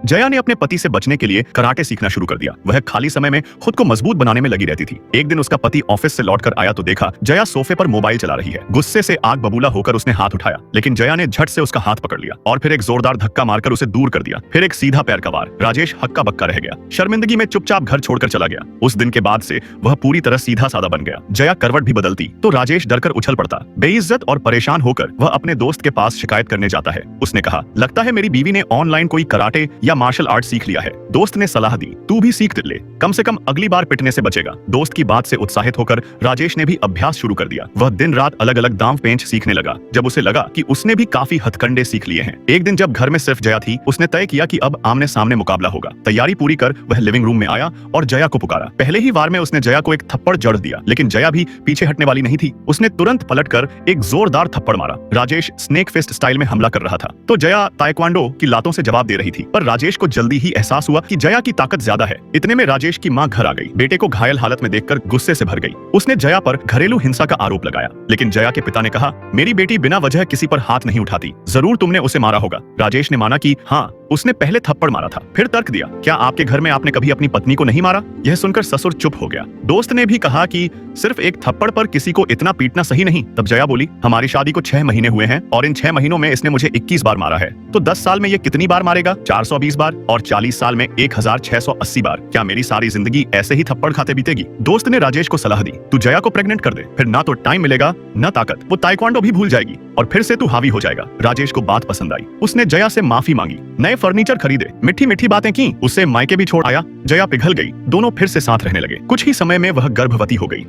जया ने अपने पति से बचने के लिए कराटे सीखना शुरू कर दिया। वह खाली समय में खुद को मजबूत बनाने में लगी रहती थी। एक दिन उसका पति ऑफिस से लौटकर आया तो देखा जया सोफे पर मोबाइल चला रही है। गुस्से से आग बबूला होकर उसने हाथ उठाया, लेकिन जया ने झट से उसका हाथ पकड़ लिया और फिर एक जोरदार धक्का मारकर उसे दूर कर दिया। फिर एक सीधा पैर का वार। राजेश हक्का बक्का रह गया। शर्मिंदगी में चुपचाप घर छोड़कर चला गया। उस दिन के बाद से वह पूरी तरह सीधा साधा बन गया। जया करवट भी बदलती तो राजेश डरकर उछल पड़ता। बेइज्जत और परेशान होकर वह अपने दोस्त के पास शिकायत करने जाता है। उसने कहा, लगता है मेरी बीवी ने ऑनलाइन कोई कराटे या मार्शल आर्ट सीख लिया है। दोस्त ने सलाह दी, तू भी सीख ले, कम से कम अगली बार पिटने से बचेगा। दोस्त की बात से उत्साहित होकर राजेश ने भी अभ्यास शुरू कर दिया। वह दिन रात अलग अलग दांव पेंच सीखने लगा। जब उसे लगा कि उसने भी काफी हथकंडे सीख लिए हैं। एक दिन जब घर में सिर्फ जया थी, उसने तय किया कि अब आमने सामने मुकाबला होगा। तैयारी पूरी कर वह लिविंग रूम में आया और जया को पुकारा। पहले ही वार में उसने जया को एक थप्पड़ जड़ दिया, लेकिन जया भी पीछे हटने वाली नहीं थी। उसने तुरंत पलटकर एक जोरदार थप्पड़ मारा। राजेश स्नेक फिस्ट स्टाइल में हमला कर रहा था तो जया ताइक्वांडो की लातों से जवाब दे रही थी। पर राजेश को जल्दी ही एहसास हुआ कि जया की ताकत ज्यादा है। इतने में राजेश की मां घर आ गई। बेटे को घायल हालत में देखकर गुस्से से भर गई। उसने जया पर घरेलू हिंसा का आरोप लगाया, लेकिन जया के पिता ने कहा, मेरी बेटी बिना वजह किसी पर हाथ नहीं उठाती, जरूर तुमने उसे मारा होगा। राजेश ने माना कि हाँ, उसने पहले थप्पड़ मारा था। फिर तर्क दिया, क्या आपके घर में आपने कभी अपनी पत्नी को नहीं मारा? यह सुनकर ससुर चुप हो गया। दोस्त ने भी कहा कि सिर्फ एक थप्पड़ पर किसी को इतना पीटना सही नहीं। तब जया बोली, हमारी शादी को 6 महीने हुए हैं और इन 6 महीनों में इसने मुझे 21 बार मारा है, तो 10 साल में ये कितनी बार मारेगा? 420 बार। और 40 साल में 1680 बार। क्या मेरी सारी जिंदगी ऐसे ही थप्पड़ खाते बीतेगी? दोस्त ने राजेश को सलाह दी, तू जया को प्रेग्नेंट कर दे, फिर ना तो टाइम मिलेगा न ताकत। वो ताइक्वांडो भी भूल जाएगी और फिर से तू हावी हो जाएगा। राजेश को बात पसंद आई। उसने जया से माफी मांगी, नए फर्नीचर खरीदे, मीठी मीठी बातें की, उसे मायके भी छोड़ आया। जया पिघल गई। दोनों फिर से साथ रहने लगे। कुछ ही समय में वह गर्भवती हो गई।